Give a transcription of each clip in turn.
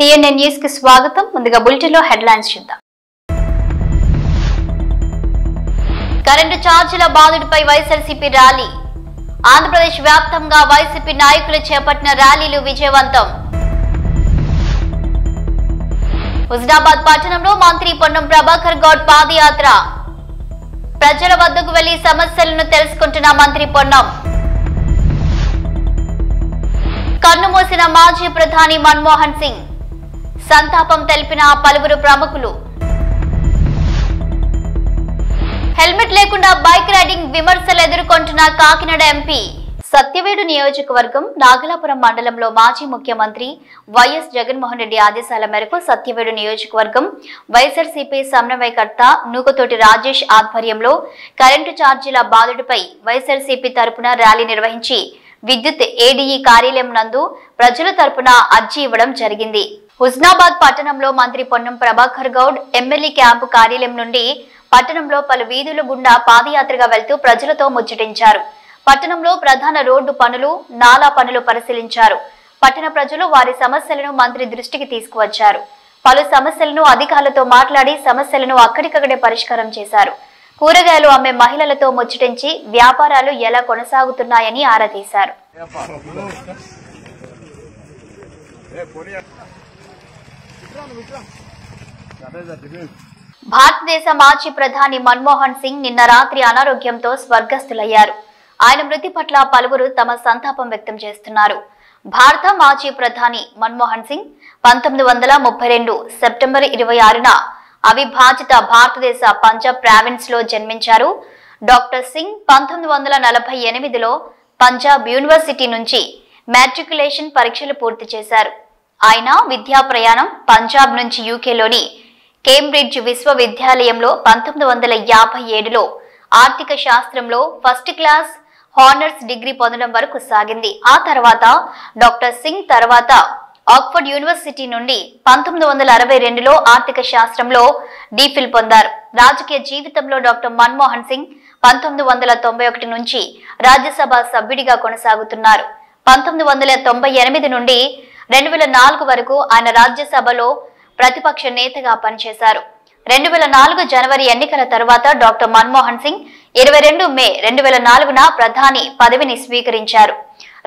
CNN news కి స్వాగతం. ముందుగా బులెటిన్ లో హెడ్లైన్స్ చూద్దాం. కరెంటు ఛార్జీల బాధుడిపై వైఎస్ఆర్సీపీ ర్యాలీ. ఆంధ్రప్రదేశ్ వ్యాప్తంగా వైసీపీ నాయకులు చేపట్టిన ర్యాలీలు విజయవంతం. హుజనాబాద్ పట్టణంలో మంత్రి పొన్నం ప్రభాకర్ గౌడ్ పాదయాత్ర. ప్రజల వద్దకు వెళ్లి సమస్యలను తెలుసుకుంటున్న మంత్రి పొన్నం. కన్నుమూసిన మాజీ ప్రధాని మన్మోహన్ సింగ్. సంతాపం తెలిపిన పలువురు ప్రముఖులు. హెల్మెట్ లేకుండా బైక్ రైడింగ్ విమర్శలు ఎదుర్కొంటున్న కాకినాడ ఎంపీ. సత్యవేడు నియోజకవర్గం నాగలాపురం మండలంలో మాజీ ముఖ్యమంత్రి వైఎస్ జగన్మోహన్ రెడ్డి ఆదేశాల మేరకు సత్యవేడు నియోజకవర్గం వైఎస్ఆర్సీపీ సమన్వయకర్త నూకతోటి రాజేష్ ఆధ్వర్యంలో కరెంటు ఛార్జీల బాధుడిపై వైఎస్ఆర్సీపీ తరపున ర్యాలీ నిర్వహించి విద్యుత్ ఏడీఈ కార్యాలయం నందు ప్రజల తరపున అర్జీ ఇవ్వడం జరిగింది. హుజనాబాద్ పట్టణంలో మంత్రి పొన్నం ప్రభాకర్ గౌడ్ ఎమ్మెల్యే క్యాంపు కార్యాలయం నుండి పట్టణంలో పలు వీధుల గుండా పాదయాత్రగా వెళ్తూ ప్రజలతో ముచ్చటించారు. పట్టణంలో ప్రధాన రోడ్డు పనులు, నాలా పనులు పరిశీలించారు. పట్టణ ప్రజలు వారి సమస్యలను మంత్రి దృష్టికి తీసుకువచ్చారు. పలు సమస్యలను అధికారులతో మాట్లాడి సమస్యలను అక్కడికక్కడే పరిష్కారం చేశారు. కూరగాయలు అమ్మే మహిళలతో ముచ్చటించి వ్యాపారాలు ఎలా కొనసాగుతున్నాయని ఆరా తీశారు. భారతదేశ మాజీ ప్రధాని మన్మోహన్ సింగ్ నిన్న రాత్రి అనారోగ్యంతో స్వర్గస్థులయ్యారు. ఆయన మృతి పట్ల పలువురు తమ సంతాపం వ్యక్తం చేస్తున్నారు. భారత మాజీ ప్రధాని మన్మోహన్ సింగ్ 1932 సెప్టెంబర్ 26న అవిభాజిత భారతదేశ పంజాబ్ ప్రావిన్స్ లో జన్మించారు. డాక్టర్ సింగ్ 1948లో పంజాబ్ యూనివర్సిటీ నుంచి మ్యాట్రికులేషన్ పరీక్షలు పూర్తి చేశారు. ఆయన విద్యా ప్రయాణం పంజాబ్ నుంచి యూకేలోని కేంబ్రిడ్జ్ విశ్వవిద్యాలయంలో 1957లో ఆర్థిక శాస్త్రంలో ఫస్ట్ క్లాస్ హానర్స్ డిగ్రీ పొందడం వరకు సాగింది. ఆ తర్వాత డాక్టర్ సింగ్ తర్వాత ఆక్స్ఫర్డ్ యూనివర్సిటీ నుండి 1962లో ఆర్థిక శాస్త్రంలో డీఫిల్ పొందారు. రాజకీయ జీవితంలో డాక్టర్ మన్మోహన్ సింగ్ 1991 నుంచి రాజ్యసభ సభ్యుడిగా కొనసాగుతున్నారు. 1998 నుండి 2004 వరకు ఆయన రాజ్యసభలో ప్రతిపక్ష నేతగా పనిచేశారు. 2004 జనవరి ఎన్నికల తర్వాత డాక్టర్ మన్మోహన్ సింగ్ 22 మే 2004న ప్రధాని పదవిని స్వీకరించారు.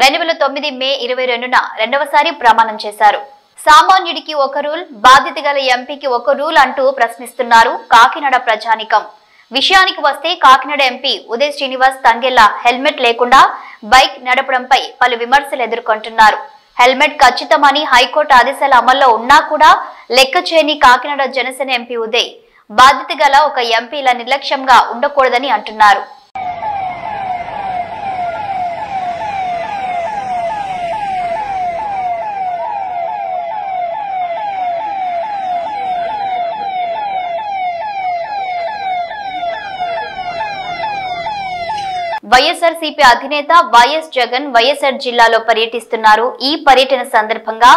2009 మే 22న రెండవసారి ప్రమాణం చేశారు. సామాన్యుడికి ఒక రూల్, బాధ్యత గల ఎంపీకి ఒక రూల్ అంటూ ప్రశ్నిస్తున్నారు కాకినాడ ప్రజానికం. విషయానికి వస్తే కాకినాడ ఎంపీ ఉదయ్ శ్రీనివాస్ తంగెళ్ల హెల్మెట్ లేకుండా బైక్ నడపడంపై పలు విమర్శలు ఎదుర్కొంటున్నారు. హెల్మెట్ ఖచ్చితమని హైకోర్టు ఆదేశాల అమల్లో ఉన్నా కూడా లెక్క చేయని కాకినాడ జనసేన ఎంపీ ఉదయ్ బాధ్యత గల ఒక ఎంపీ ఇలా నిర్లక్ష్యంగా ఉండకూడదని అంటున్నారు. వైఎస్ఆర్సీపీ అధినేత వైఎస్ జగన్ వైఎస్ఆర్ జిల్లాలో పర్యటిస్తున్నారు. ఈ పర్యటన సందర్భంగా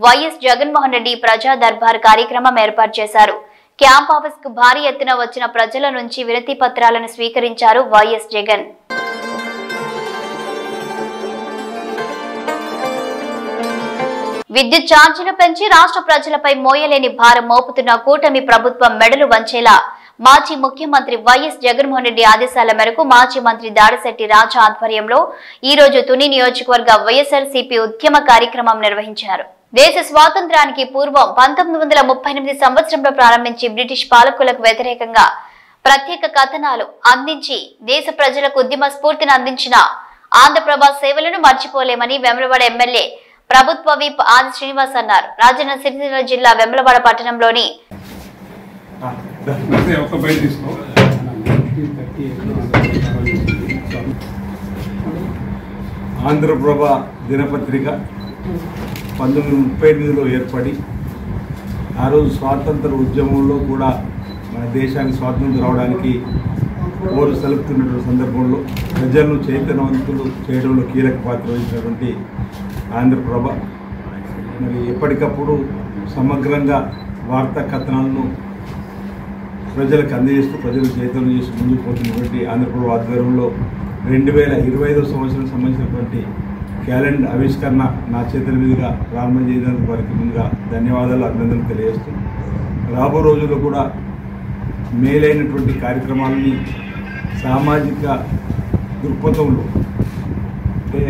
వైఎస్ జగన్మోహన్ రెడ్డి ప్రజా దర్బార్ కార్యక్రమం ఏర్పాటు చేశారు. క్యాంప్ ఆఫీస్ కు భారీ ఎత్తున వచ్చిన ప్రజల నుంచి వినతి పత్రాలను స్వీకరించారు వైఎస్ జగన్. విద్యుత్ ఛార్జీలు పెంచి రాష్ట్ర ప్రజలపై మోయలేని భారం మోపుతున్న కూటమి ప్రభుత్వం మెడలు వంచేలా మాజీ ముఖ్యమంత్రి వైఎస్ జగన్మోహన్ రెడ్డి ఆదేశాల మేరకు మాజీ మంత్రి దాడిశెట్టి రాజా ఆధ్వర్యంలో ఈ రోజు తుని నియోజకవర్గ వైఎస్ఆర్సీపీ ఉద్యమ కార్యక్రమం నిర్వహించారు. దేశ స్వాతంత్ర్యానికి పూర్వం 1938 సంవత్సరంలో ప్రారంభించి బ్రిటిష్ పాలకులకు వ్యతిరేకంగా ప్రత్యేక కథనాలు అందించి దేశ ప్రజలకు ఉద్యమ స్ఫూర్తిని అందించిన ఆంధ్రప్రభ సేవలను మర్చిపోలేమని వేములవాడ ఎమ్మెల్యే ప్రభుత్వ విప్ ఆది శ్రీనివాస్ అన్నారు. రాజన్న సిరిసిల్ల జిల్లా వేములవాడ పట్టణంలోని ఆంధ్రప్రభ దినపత్రిక 1938లో ఏర్పడి ఆ రోజు స్వాతంత్ర ఉద్యమంలో కూడా మన దేశానికి స్వాతంత్రం రావడానికి ఓరు సలుపుతున్నటువంటి సందర్భంలో ప్రజలను చైతన్యవంతులు చేయడంలో కీలక పాత్ర వహించినటువంటి ఆంధ్రప్రభ మరి ఎప్పటికప్పుడు సమగ్రంగా వార్తా కథనాలను ప్రజలకు అందజేస్తూ ప్రజలు చైతన్యం చేసి ముందుకు పోతున్నటువంటి ఆంధ్రప్రభ ఆధ్వర్యంలో 2025వ సంవత్సరం సంబంధించినటువంటి క్యాలెండర్ ఆవిష్కరణ నా చేతుల మీదుగా ప్రారంభం చేయడానికి వారికి ముందుగా ధన్యవాదాలు, అభినందనలు తెలియజేస్తూ రాబో రోజుల్లో కూడా మేలైనటువంటి కార్యక్రమాలని సామాజిక దృక్పథంలో అంటే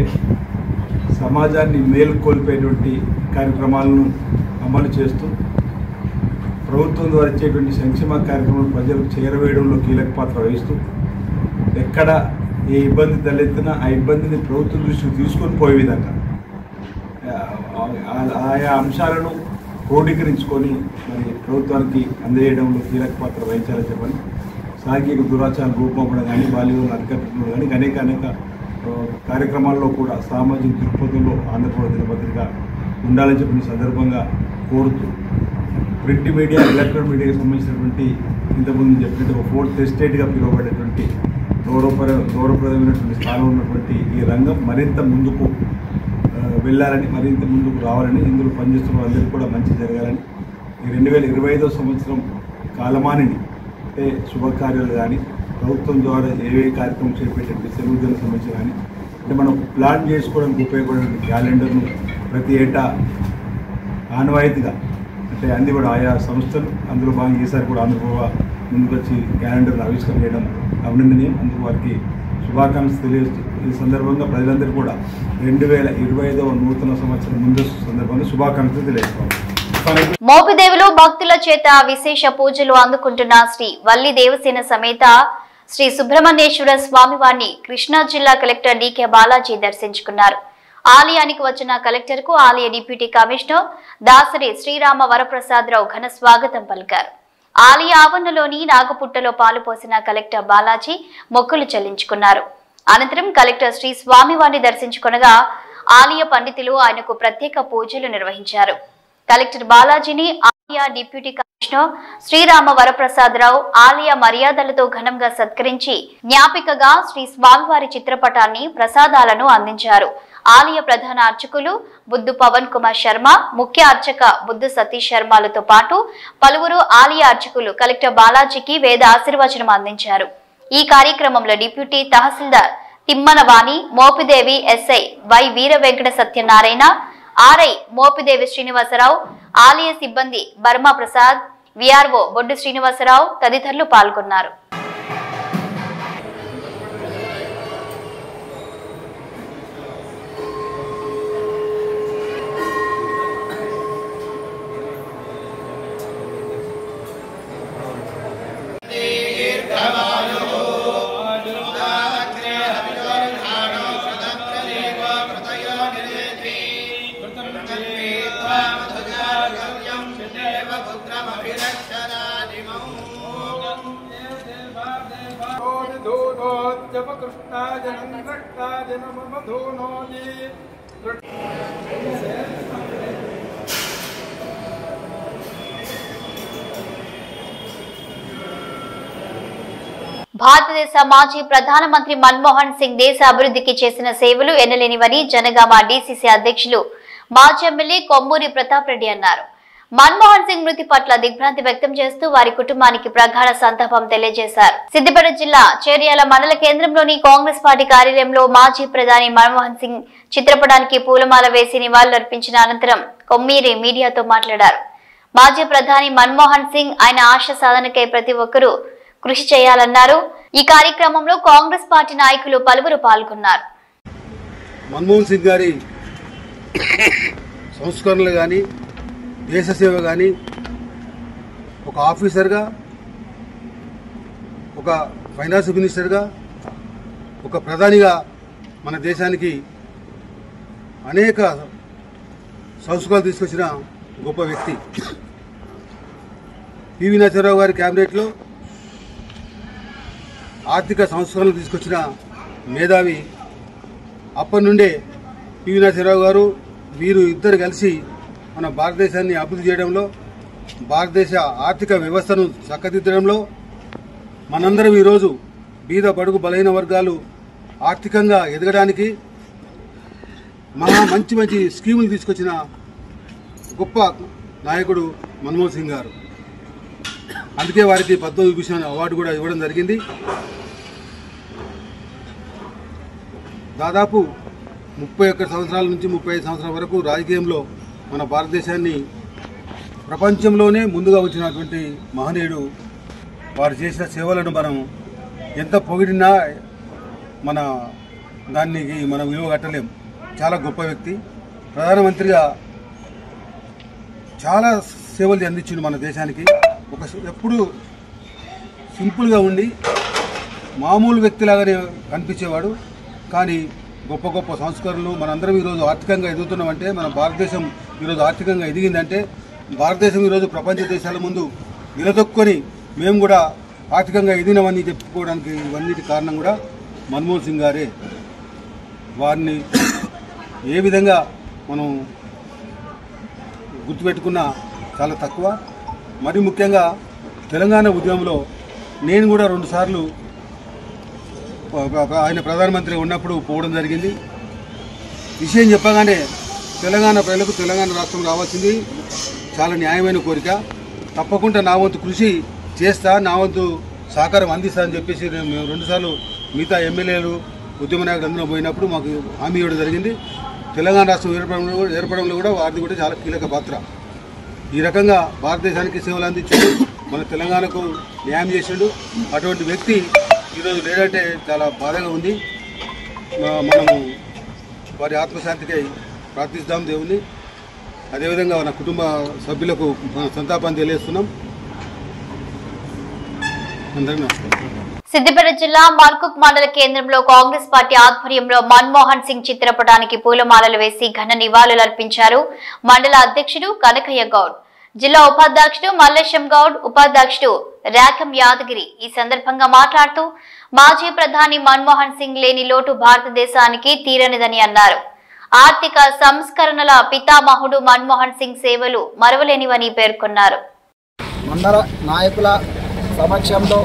సమాజాన్ని మేలుకొల్పేటువంటి కార్యక్రమాలను అమలు చేస్తూ ప్రభుత్వం ద్వారా ఇచ్చేటువంటి సంక్షేమ కార్యక్రమాలు ప్రజలకు చేరవేయడంలో కీలక పాత్ర వహిస్తూ ఎక్కడ ఏ ఇబ్బంది తలెత్తినా ఆ ఇబ్బందిని ప్రభుత్వం దృష్టికి తీసుకొని పోయే విధంగా ఆయా అంశాలను క్రోడీకరించుకొని మరి ప్రభుత్వానికి అందజేయడంలో కీలక పాత్ర వహించాలని చెప్పని సాంఘిక దురాచారం రూపొందడం కానీ బాల్యం అరికట్టడంలో కానీ అనేక కార్యక్రమాల్లో కూడా సామాజిక దృక్పథంలో ఆంధ్రప్రదేశ్ దినపత్రిక ఉండాలని చెప్పిన సందర్భంగా కోరుతూ ప్రింట్ మీడియా ఎలక్ట్రానిక్ మీడియాకి సంబంధించినటువంటి ఇంతకుముందు చెప్పినట్టు ఒక 4th ఎస్టేట్గా పిలువబడేటువంటి గౌరవప్రదమైనటువంటి స్థానం ఉన్నటువంటి ఈ రంగం మరింత ముందుకు వెళ్ళాలని, మరింత ముందుకు రావాలని, ఇందులో పనిచేస్తున్న వాళ్ళందరికీ కూడా మంచి జరగాలని, ఈ 2025వ సంవత్సరం కాలమానిని అంటే శుభకార్యాలు కానీ ప్రభుత్వం ద్వారా ఏవే కార్యక్రమం చేపట్టేటువంటి సెలవు దినం సంబంధించి కానీ అంటే మనం ప్లాన్ చేసుకోవడానికి ఉపయోగపడే క్యాలెండర్ను ప్రతి ఏటా ఆనవాయితీగా అంటే అన్ని కూడా ఆయా సంస్థలు అందులో భాగంగా ఈసారి కూడా ఆంధ్రప్రభ ముందుకు వచ్చి క్యాలెండర్ను ఆవిష్కరణ చేయడం అభినందనీయం. అందుకు వారికి శుభాకాంక్షలు తెలియజేస్తూ ఈ సందర్భంగా ప్రజలందరూ కూడా 2025వ నూతన సంవత్సరం ముందస్తు సందర్భంగా శుభాకాంక్షలు తెలియజేస్తాం. మోపిదేవిలో భక్తుల చేత విశేష పూజలు అందుకుంటున్న శ్రీ వల్లి దేవసేన సమేత శ్రీ సుబ్రహ్మణ్యేశ్వర స్వామివారిని కృష్ణా జిల్లా కలెక్టర్ డికే బాలాజీ దర్శించుకున్నారు. ఆలయానికి వచ్చిన కలెక్టర్ కు ఆలయ డిప్యూటీ కమిషనర్ దాసరి శ్రీరామ వరప్రసాదరావు ఘన స్వాగతం పలికారు. ఆలయ ఆవరణలోని నాగపుట్టలో పాలు పోసిన కలెక్టర్ బాలాజీ మొక్కులు చెల్లించుకున్నారు. అనంతరం కలెక్టర్ శ్రీ స్వామివారిని దర్శించుకునగా ఆలయ పండితులు ఆయనకు ప్రత్యేక పూజలు నిర్వహించారు. కలెక్టర్ బాలాజీని ఆలయ డిప్యూటీ కమిషనర్ శ్రీరామ వరప్రసాదరావు ఆలయ మర్యాదలతో ఘనంగా సత్కరించి జ్ఞాపికగా శ్రీ స్వామివారి చిత్రపటాన్ని ప్రసాదాలను అందించారు. ఆలయ ప్రధాన అర్చకులు బుద్ధు పవన్ కుమార్ శర్మ, ముఖ్య అర్చక బుద్ధు సతీష్ శర్మలతో పాటు పలువురు ఆలయ అర్చకులు కలెక్టర్ బాలాజీకి వేద ఆశీర్వచనం అందించారు. ఈ కార్యక్రమంలో డిప్యూటీ తహసీల్దార్ తిమ్మనవాణి, Mopidevi SI Y Veera Venkata Satyanarayana, RI Mopidevi Srinivasarao, ఆలయ సిబ్బంది బర్మా ప్రసాద్, విఆర్ఓ బొడ్డు శ్రీనివాసరావు తదితరులు పాల్గొన్నారు. భారతదేశ మాజీ ప్రధానమంత్రి మన్మోహన్ సింగ్ దేశ అభివృద్ధికి చేసిన సేవలు ఎన్నలేనివని జనగామ డీసీసీ అధ్యక్షులు మాజీ ఎమ్మెల్యే కొమ్మూరి ప్రతాప్ రెడ్డి అన్నారు. మన్మోహన్ సింగ్ మృతి పట్ల దిగ్భ్రాంతి వ్యక్తం చేస్తూ వారి కుటుంబానికి ప్రగాఢ సంతాపం తెలియజేశారు. సిద్దిపేట జిల్లా చేర్యాల మండల కేంద్రంలోని కాంగ్రెస్ పార్టీ కార్యాలయంలో మాజీ ప్రధాని మన్మోహన్ సింగ్ చిత్రపటానికి పూలమాల వేసి నివాళులర్పించిన అనంతరం కొమ్మూరి మీడియాతో మాట్లాడారు. మాజీ ప్రధాని మన్మోహన్ సింగ్ ఆయన ఆశ సాధనకై ప్రతి ఒక్కరూ కృషి చేయాలన్నారు. ఈ కార్యక్రమంలో కాంగ్రెస్ పార్టీ నాయకులు పలువురు పాల్గొన్నారు. మన్మోహన్ సింగ్ గారి సంస్కరణలు కానీ దేశ సేవ కానీ ఒక ఆఫీసర్గా, ఒక ఫైనాన్స్ మినిస్టర్గా, ఒక ప్రధానిగా మన దేశానికి అనేక సంస్కరణలు తీసుకొచ్చిన గొప్ప వ్యక్తి. పివి నరసింహారావు గారి క్యాబినెట్లో ఆర్థిక సంస్కరణలు తీసుకొచ్చిన మేధావి. అప్పటి నుండే పివి నరసింహారావు గారు వీరు ఇద్దరు కలిసి మన భారతదేశాన్ని అభివృద్ధి చేయడంలో, భారతదేశ ఆర్థిక వ్యవస్థను చక్కదిద్దడంలో మనందరం ఈరోజు బీద బడుగు బలహీన వర్గాలు ఆర్థికంగా ఎదగడానికి మంచి మంచి స్కీములు తీసుకొచ్చిన గొప్ప నాయకుడు మన్మోహన్ సింగ్ గారు. అందుకే వారికి పద్మవిభూషణ్ అవార్డు కూడా ఇవ్వడం జరిగింది. దాదాపు 31 సంవత్సరాల నుంచి 35 సంవత్సరాల వరకు రాజకీయంలో మన భారతదేశాన్ని ప్రపంచంలోనే ముందుగా వచ్చినటువంటి మహనీయుడు. వారు చేసిన సేవలను మనం ఎంత పొగిడినా దానికి మనం విలువ కట్టలేం. చాలా గొప్ప వ్యక్తి. ప్రధానమంత్రిగా చాలా సేవలు అందించిండు మన దేశానికి. ఎప్పుడు సింపుల్గా ఉండి మామూలు వ్యక్తిలాగానే కనిపించేవాడు. కానీ గొప్ప గొప్ప సంస్కరణలు మనందరం ఈరోజు ఆర్థికంగా ఎదుగుతున్నామంటే, మన భారతదేశం ఈరోజు ఆర్థికంగా ఎదిగిందంటే, భారతదేశం ఈరోజు ప్రపంచ దేశాల ముందు నిలదొక్కుని మేము కూడా ఆర్థికంగా ఎదిగినామని చెప్పుకోవడానికి ఇవన్నిటి కారణం కూడా మన్మోహన్ సింగ్ గారే. వారిని ఏ విధంగా మనం గుర్తుపెట్టుకున్నా చాలా తక్కువ. మరి ముఖ్యంగా తెలంగాణ ఉద్యమంలో నేను కూడా 2 సార్లు ఆయన ప్రధానమంత్రి ఉన్నప్పుడు పోవడం జరిగింది. విషయం చెప్పగానే తెలంగాణ ప్రజలకు తెలంగాణ రాష్ట్రం రావాల్సింది చాలా న్యాయమైన కోరిక. తప్పకుండా నా వంతు కృషి చేస్తా, నా వంతు సహకారం అందిస్తా అని చెప్పేసి మేము 2 సార్లు మిగతా ఎమ్మెల్యేలు ఉద్యమ నాయకులు అందరూ పోయినప్పుడు మాకు హామీ ఇవ్వడం జరిగింది. తెలంగాణ రాష్ట్రం ఏర్పడంలో కూడా వారిది కూడా చాలా కీలక పాత్ర. ఈ రకంగా భారతదేశానికి సేవలు అందించాడు, మన తెలంగాణకు న్యాయం చేసాడు. అటువంటి వ్యక్తి ఈరోజు లేదంటే చాలా బాధగా ఉంది. మనము వారి ఆత్మశాంతికై ప్రార్థిస్తాం దేవుణ్ణి. అదేవిధంగా మన కుటుంబ సభ్యులకు మన సంతాపాన్ని తెలియజేస్తున్నాం. అందరికీ సిద్దిపేట జిల్లా మర్కుక్ మండల కేంద్రంలో కాంగ్రెస్ పార్టీ ఆధ్వర్యంలో మన్మోహన్ సింగ్ చిత్రపటానికి పూలమాలలు వేసి ఘన నివాళులర్పించారు మండల అధ్యక్షుడు కనకయ్య గౌడ్, జిల్లా ఉపాధ్యక్షుడు మల్లేశం గౌడ్, ఉపాధ్యక్షుడు రాకం యాదగిరి. ఈ సందర్భంగా మాట్లాడుతూ మాజీ ప్రధాని మన్మోహన్ సింగ్ లేని లోటు భారతదేశానికి తీరనిదని అన్నారు. ఆర్థిక సంస్కరణల పితామహుడు మన్మోహన్ సింగ్ సేవలు మరవలేనివని పేర్కొన్నారు. మండల నాయకుల సమక్షంలో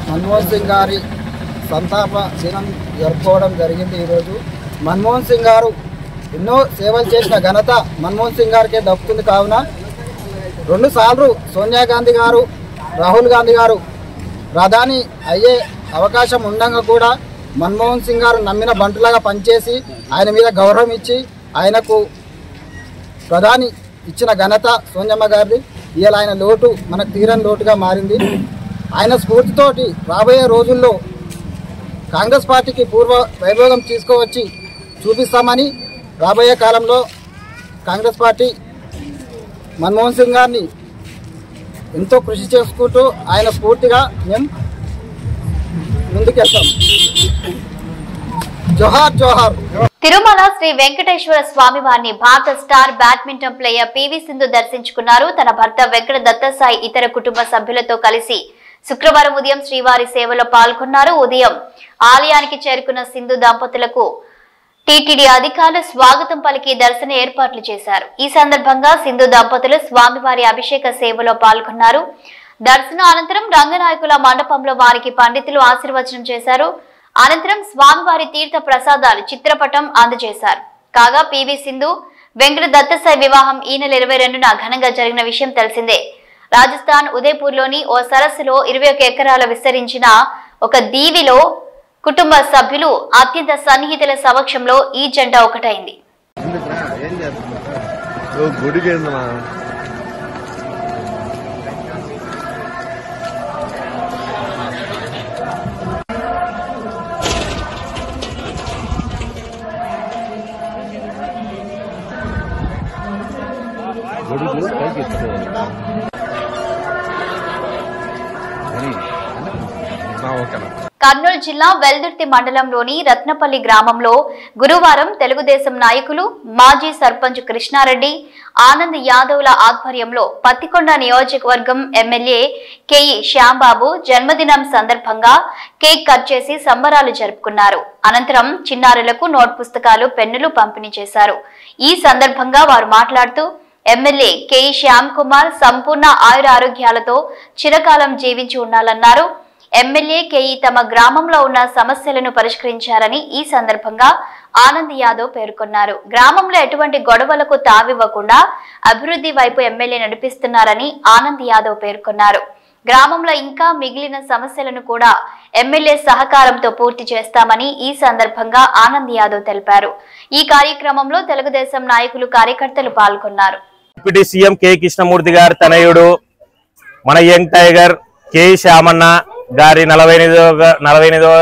మన్మోహన్ సింగ్ గారి సంతాప దినం జరుపుకోవడం జరిగింది. ఈరోజు మన్మోహన్ సింగ్ గారు ఎన్నో సేవలు చేసిన ఘనత మన్మోహన్ సింగ్ గారికే దక్కుతుంది. కావున 2 సార్లు సోనియా గాంధీ గారు, రాహుల్ గాంధీ గారు ప్రధాని అయ్యే అవకాశం ఉండగా కూడా మన్మోహన్ సింగ్ గారు నమ్మిన బంటులాగా పనిచేసి ఆయన మీద గౌరవం ఇచ్చి ఆయనకు ప్రధాని ఇచ్చిన ఘనత సోనియమ్మ గారిది. ఇవాళ ఆయన లోటు మనకు తీరని లోటుగా మారింది. ఆయన స్ఫూర్తితోటి రాబోయే రోజుల్లో కాంగ్రెస్ పార్టీకి పూర్వ వైభోగం తీసుకువచ్చి చూపిస్తామని, రాబోయే కాలంలో కాంగ్రెస్ పార్టీ మన్మోహన్ సింగ్ గారిని ఎంతో కృషి చేసుకుంటూ ఆయన స్ఫూర్తిగా మేము ముందుకెళ్తాం. జోహార్ జోహార్. తిరుమల శ్రీ వెంకటేశ్వర స్వామి వారిని భారత star badminton player PV Sindhu దర్శించుకున్నారు. తన భర్త వెంకట దత్తసాయి ఇతర కుటుంబ సభ్యులతో కలిసి శుక్రవారం ఉదయం శ్రీవారి సేవలో పాల్గొన్నారు. ఉదయం ఆలయానికి చేరుకున్న సింధు దంపతులకు టీటీడీ అధికారులు స్వాగతం పలికి దర్శన ఏర్పాట్లు చేశారు. ఈ సందర్భంగా సింధు దంపతులు స్వామివారి అభిషేక సేవలో పాల్గొన్నారు. దర్శనం అనంతరం రంగనాయకుల మండపంలో వారికి పండితులు ఆశీర్వచనం చేశారు. అనంతరం స్వామివారి తీర్థ ప్రసాదాలు చిత్రపటం అందజేశారు. కాగా పివి సింధు వెంకట దత్తసాయి వివాహం ఈ నెల 22న ఘనంగా జరిగిన విషయం తెలిసిందే. రాజస్థాన్ ఉదయపూర్లోని ఓ సరస్సులో 21 ఎకరాల విస్తరించిన ఒక దీవిలో కుటుంబ సభ్యులు అత్యంత సన్నిహితుల సమక్షంలో ఈ జంట ఒకటైంది. కర్నూలు జిల్లా వెల్దుర్తి మండలంలోని రత్నపల్లి గ్రామంలో గురువారం తెలుగుదేశం నాయకులు మాజీ సర్పంచ్ కృష్ణారెడ్డి, ఆనంద్ యాదవ్ల ఆధ్వర్యంలో పత్తికొండ నియోజకవర్గం ఎమ్మెల్యే కేఈ శ్యాంబాబు జన్మదినం సందర్భంగా కేక్ కట్ చేసి సంబరాలు జరుపుకున్నారు. అనంతరం చిన్నారులకు నోట్ పుస్తకాలు, పెన్నులు పంపిణీ చేశారు. ఈ సందర్భంగా వారు మాట్లాడుతూ ఎమ్మెల్యే కేఈ శ్యామ్ కుమార్ సంపూర్ణ ఆయురారోగ్యాలతో చిరకాలం జీవించి ఉండాలన్నారు. ఎమ్మెల్యే కేఈ తమ గ్రామంలో ఉన్న సమస్యలను పరిష్కరించారని ఈ సందర్భంగా ఆనంద్ యాదవ్ పేర్కొన్నారు. గ్రామంలో ఎటువంటి గొడవలకు తావివ్వకుండా అభివృద్ధి వైపు ఎమ్మెల్యే నడిపిస్తున్నారని ఆనంద్ యాదవ్ పేర్కొన్నారు. గ్రామంలో ఇంకా మిగిలిన సమస్యలను కూడా ఎమ్మెల్యే సహకారంతో పూర్తి చేస్తామని ఈ సందర్భంగా ఆనంద్ యాదవ్ తెలిపారు. ఈ కార్యక్రమంలో తెలుగుదేశం నాయకులు కార్యకర్తలు పాల్గొన్నారు. డిప్యూటీ సీఎం కె కృష్ణమూర్తి గారి తనయుడు మన యంగ్ టైగర్ కె శ్యామన్న గారి 48వ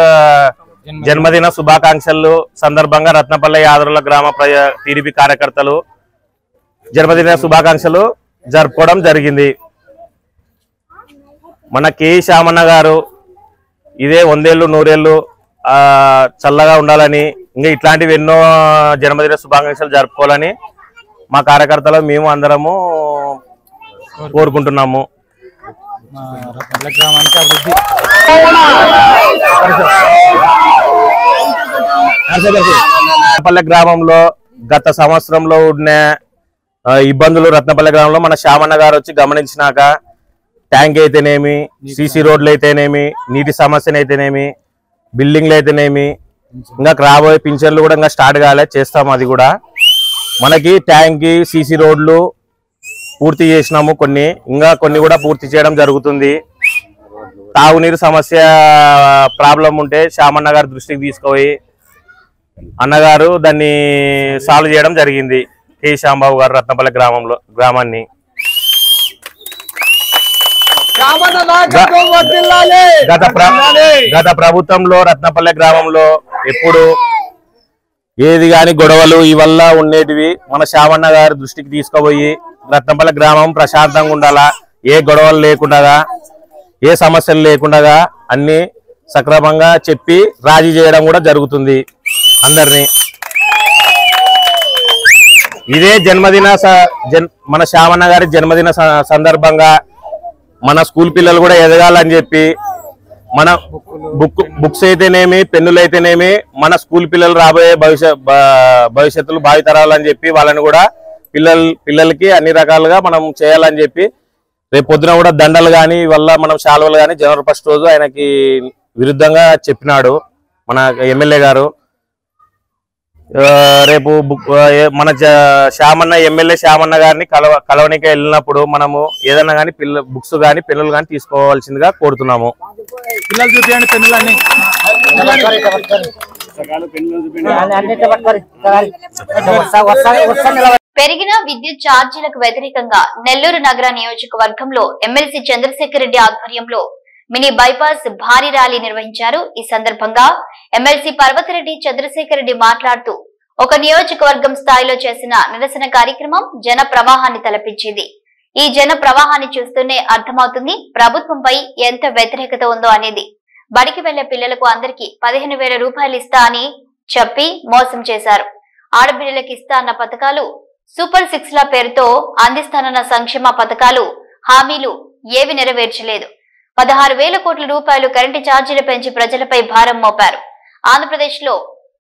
జన్మదిన శుభాకాంక్షలు సందర్భంగా రత్నపల్లి యాదరుల గ్రామ టీడీపీ కార్యకర్తలు జన్మదిన శుభాకాంక్షలు జరుపుకోవడం జరిగింది. మన కె శ్యామన్న గారు ఇదే 100 ఏళ్ళు 100 ఏళ్ళు చల్లగా ఉండాలని, ఇంకా ఇట్లాంటివి ఎన్నో జన్మదిన శుభాకాంక్షలు జరుపుకోవాలని మా కార్యకర్తలు మేము అందరము కోరుకుంటున్నాము. రత్నపల్లి గ్రామంలో గత సంవత్సరంలో ఉన్న ఇబ్బందులు రత్నపల్లి గ్రామంలో మన శ్యామన్న గారు వచ్చి గమనించినాక ట్యాంక్ అయితేనేమి, సీసీ రోడ్లు అయితేనేమి, నీటి సమస్యలు అయితేనేమి, బిల్డింగ్లు అయితేనేమి, ఇంకా రాబోయే పింఛన్లు కూడా ఇంకా స్టార్ట్ కాలే, చేస్తాము. అది కూడా మనకి ట్యాంక్ సీసీ రోడ్లు పూర్తి చేసినాము, ఇంకా కొన్ని కూడా పూర్తి చేయడం జరుగుతుంది. తాగునీరు సమస్య ప్రాబ్లం ఉంటే శ్యామన్న గారి దృష్టికి తీసుకుపోయి అన్నగారు దాన్ని సాల్వ్ చేయడం జరిగింది. కె శ్యాంబాబు గారు రత్నపల్లి గ్రామాన్ని గత ప్రభుత్వంలో రత్నపల్లి గ్రామంలో ఎప్పుడు ఏది గాని గొడవలు ఇవల్ల ఉండేటివి మన శ్యామన్న గారి దృష్టికి తీసుకుపోయి రత్నపల్లి గ్రామం ప్రశాంతంగా ఉండాలా, ఏ గొడవలు లేకుండా, ఏ సమస్యలు లేకుండా అన్ని సక్రమంగా చెప్పి రాజీ చేయడం కూడా జరుగుతుంది అందరినీ. ఇదే మన శ్యామన్న గారి జన్మదిన సందర్భంగా మన స్కూల్ పిల్లలు కూడా ఎదగాలని చెప్పి మన బుక్స్ అయితేనేమి, పెన్నులు అయితేనేమి మన స్కూల్ పిల్లలు రాబోయే భవిష్యత్తులు భావితరాలని చెప్పి వాళ్ళని కూడా పిల్లలకి అన్ని రకాలుగా మనం చేయాలని చెప్పి రేపు పొద్దున కూడా దండలు కానీ వల్ల మనం శాలువలు కానీ జనవరి 1 రోజు ఆయనకి విరుద్ధంగా చెప్పినాడు మన ఎమ్మెల్యే గారు. రేపు మన ఎమ్మెల్యే శ్యామన్న గారిని కలవనికి వెళ్ళినప్పుడు మనము ఏదైనా కానీ బుక్స్ కానీ పెన్నులు కానీ తీసుకోవాల్సిందిగా కోరుతున్నాము. పెరిగిన విద్యుత్ ఛార్జీలకు వ్యతిరేకంగా నెల్లూరు నగర నియోజకవర్గంలో ఎమ్మెల్సీ చంద్రశేఖర్ రెడ్డి ఆధ్వర్యంలో మినీ బైపాస్ భారీ ర్యాలీ నిర్వహించారు. ఈ సందర్భంగా ఎమ్మెల్సీ పర్వతిరెడ్డి చంద్రశేఖర్ రెడ్డి మాట్లాడుతూ ఒక నియోజకవర్గం స్థాయిలో చేసిన నిరసన కార్యక్రమం జన ప్రవాహాన్ని తలపించింది. ఈ జన ప్రవాహాన్ని చూస్తూనే అర్థమవుతుంది ప్రభుత్వంపై ఎంత వ్యతిరేకత ఉందో అనేది. బడికి వెళ్లే పిల్లలకు అందరికీ 15,000 రూపాయలు ఇస్తా అని చెప్పి మోసం చేశారు. ఆడబిడ్డలకు ఇస్తా అన్న పథకాలు, సూపర్ 6ల పేరుతో అందిస్తానన్న సంక్షేమ పథకాలు, హామీలు ఏవి నెరవేర్చలేదు. 16,000 కోట్ల రూపాయలు కరెంటు ఛార్జీలు పెంచి ప్రజలపై భారం మోపారు. ఆంధ్రప్రదేశ్ లో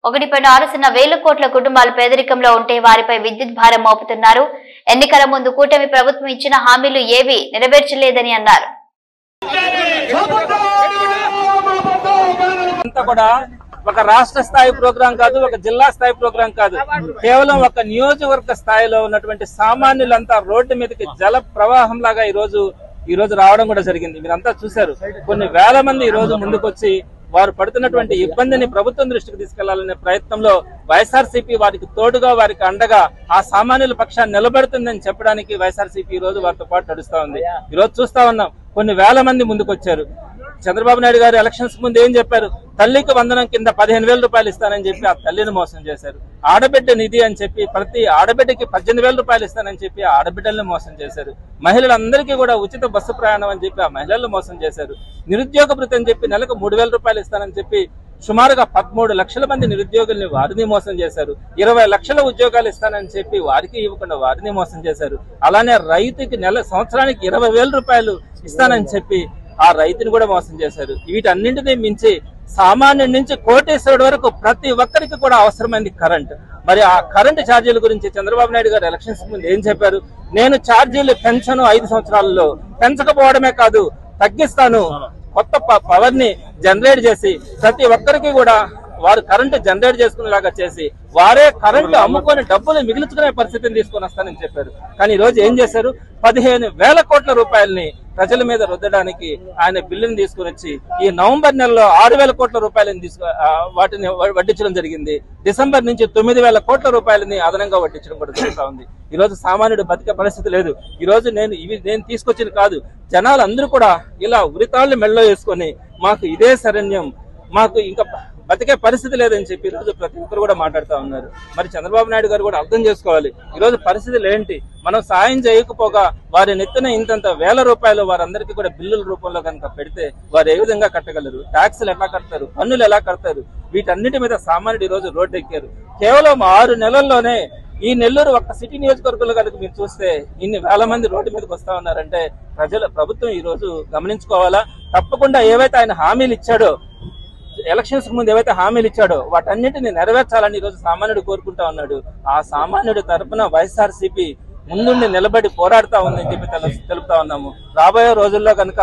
1.6 కోట్ల కుటుంబాలు పేదరికంలో ఉంటే వారిపై విద్యుత్ భారం మోపుతున్నారు. ఎన్నికల ముందు కూటమి ప్రభుత్వం ఇచ్చిన హామీలు ఏవి నెరవేర్చలేదని అన్నారు. ఒక రాష్ట్ర స్థాయి ప్రోగ్రాం కాదు, ఒక జిల్లా స్థాయి ప్రోగ్రాం కాదు, కేవలం ఒక నియోజకవర్గ స్థాయిలో ఉన్నటువంటి సామాన్యులంతా రోడ్డు మీదకి జల ప్రవాహం లాగా ఈ రోజు రావడం కూడా జరిగింది. మీరంతా చూశారు. కొన్ని వేల మంది ఈ రోజు ముందుకొచ్చి వారు పడుతున్నటువంటి ఇబ్బందిని ప్రభుత్వం దృష్టికి తీసుకెళ్లాలనే ప్రయత్నంలో వైఎస్ఆర్సీపీ వారికి తోడుగా, వారికి అండగా ఆ సామాన్యుల పక్షాన్ని నిలబడుతుందని చెప్పడానికి వైఎస్ఆర్సీపీ ఈ రోజు వారితో పాటు నడుస్తా ఉంది. ఈ రోజు చూస్తా ఉన్నాం, కొన్ని వేల మంది ముందుకొచ్చారు. చంద్రబాబు నాయుడు గారు ఎలక్షన్స్ ముందు ఏం చెప్పారు? తల్లికి వందనం కింద 15,000 రూపాయలు ఇస్తానని చెప్పి ఆ తల్లిని మోసం చేశారు. ఆడబిడ్డ నిధి అని చెప్పి ప్రతి ఆడబిడ్డకి 18,000 రూపాయలు ఇస్తానని చెప్పి ఆ ఆడబిడ్డల్ని మోసం చేశారు. మహిళలందరికీ కూడా ఉచిత బస్సు ప్రయాణం అని చెప్పి ఆ మహిళలను మోసం చేశారు. నిరుద్యోగ భృతి అని చెప్పి నెలకు 3,000 రూపాయలు ఇస్తానని చెప్పి సుమారుగా 13 లక్షల మంది నిరుద్యోగుల్ని వారిని మోసం చేశారు. 20 లక్షల ఉద్యోగాలు ఇస్తానని చెప్పి వారికి ఇవ్వకుండా వారిని మోసం చేశారు. అలానే రైతుకి సంవత్సరానికి 20,000 రూపాయలు ఇస్తానని చెప్పి ఆ రైతుని కూడా మోసం చేశారు. వీటన్నింటినీ మించి సామాన్యుడి నుంచి కోటేశ్వరుడు వరకు ప్రతి ఒక్కరికి కూడా అవసరమైంది కరెంట్. మరి ఆ కరెంటు ఛార్జీల గురించి చంద్రబాబు నాయుడు గారు ఎలక్షన్స్ ముందు ఏం చెప్పారు? నేను ఛార్జీలు పెంచను, 5 సంవత్సరాలలో పెంచకపోవడమే కాదు తగ్గిస్తాను, కొత్త పవర్ ని జనరేట్ చేసి ప్రతి ఒక్కరికి కూడా వారు కరెంటు జనరేట్ చేసుకునేలాగా చేసి వారే కరెంటు అమ్ముకొని డబ్బులు మిగిల్చుకునే పరిస్థితిని తీసుకొని వస్తానని చెప్పారు. కానీ ఈ రోజు ఏం చేశారు? 15,000 కోట్ల రూపాయలని ప్రజల మీద రుద్దడానికి ఆయన బిల్లుని తీసుకుని వచ్చి ఈ నవంబర్ నెలలో 6,000 కోట్ల రూపాయలని వాటిని వడ్డించడం జరిగింది. డిసెంబర్ నుంచి 9,000 కోట్ల రూపాయలని అదనంగా వడ్డించడం కూడా జరుగుతూ ఉంది. ఈ రోజు సామాన్యుడు బతికే పరిస్థితి లేదు. ఈ రోజు నేను తీసుకొచ్చింది కాదు, జనాలు అందరూ కూడా ఇలా ఉరితాళ్లు మెళ్ళలో వేసుకొని మాకు ఇదే శరణ్యం, మాకు ఇంకా బతికే పరిస్థితి లేదని చెప్పి ఈ రోజు ప్రతి ఒక్కరు కూడా మాట్లాడుతూ ఉన్నారు. మరి చంద్రబాబు నాయుడు గారు కూడా అర్థం చేసుకోవాలి ఈ రోజు పరిస్థితులు ఏంటి. మనం సాయం చేయకపోగా వారి నెత్తిన ఇంతంత వేల రూపాయలు వారందరికీ కూడా బిల్లుల రూపంలో కనుక పెడితే వారు ఏ విధంగా కట్టగలరు? ట్యాక్సులు ఎలా కడతారు? పన్నులు ఎలా కడతారు? వీటన్నిటి మీద సామాన్యుడు ఈ రోజు రోడ్డు ఎక్కారు. కేవలం 6 నెలల్లోనే ఈ నెల్లూరు ఒక్క సిటీ నియోజకవర్గంలో కనుక మీరు చూస్తే ఇన్ని వేల మంది రోడ్డు మీదకి వస్తా ఉన్నారంటే ప్రభుత్వం ఈ రోజు గమనించుకోవాలా. తప్పకుండా ఏవైతే ఆయన హామీలు ఇచ్చాడో, ఎలక్షన్స్ ముందు ఏవైతే హామీలు ఇచ్చాడో వాటన్నిటిని నెరవేర్చాలని ఈ రోజు సామాన్యుడు కోరుకుంటా ఉన్నాడు. ఆ సామాన్యుడి తరపున వైఎస్ఆర్సీపీ ముందుండి నిలబడి పోరాడుతా ఉందని చెప్పి తెలుపుతా ఉన్నాము. రాబోయే రోజుల్లో కనుక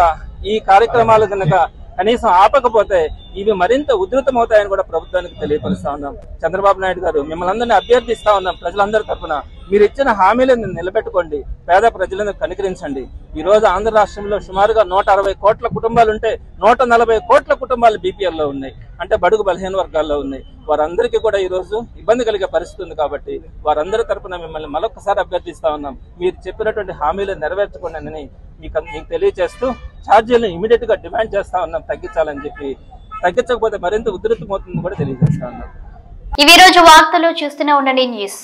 ఈ కార్యక్రమాలు కనుక కనీసం ఆపకపోతే ఇవి మరింత ఉధృతమవుతాయని కూడా ప్రభుత్వానికి తెలియపరుస్తా ఉన్నాం. చంద్రబాబు నాయుడు గారు మిమ్మల్ని అందరినీ అభ్యర్థిస్తా ఉన్నాం, ప్రజలందరి తరఫున మీరు ఇచ్చిన హామీలను నిలబెట్టుకోండి, పేద ప్రజలను కనికరించండి. ఈ రోజు ఆంధ్ర రాష్ట్రంలో సుమారుగా 160 కోట్ల కుటుంబాలు ఉంటే 140 కోట్ల కుటుంబాలు బీపీఎల్లో ఉన్నాయి, అంటే బడుగు బలహీన వర్గాల్లో ఉన్నాయి. వారందరికీ కూడా ఈ రోజు ఇబ్బంది కలిగే పరిస్థితి ఉంది. కాబట్టి వారందరి తరఫున మిమ్మల్ని మరొకసారి అభ్యర్థిస్తా ఉన్నాం, మీరు చెప్పినటువంటి హామీలను నెరవేర్చుకోండి అని మీకు తెలియజేస్తూ ఛార్జీలను ఇమీడియట్ గా డిమాండ్ చేస్తా ఉన్నాం తగ్గించాలని చెప్పి. తగ్గించకపోతే మరింత ఉధృతమవుతుందని కూడా తెలియజేస్తా ఉన్నాం. ఇవి రోజు వార్తలు చూస్తూనే ఉండండి న్యూస్.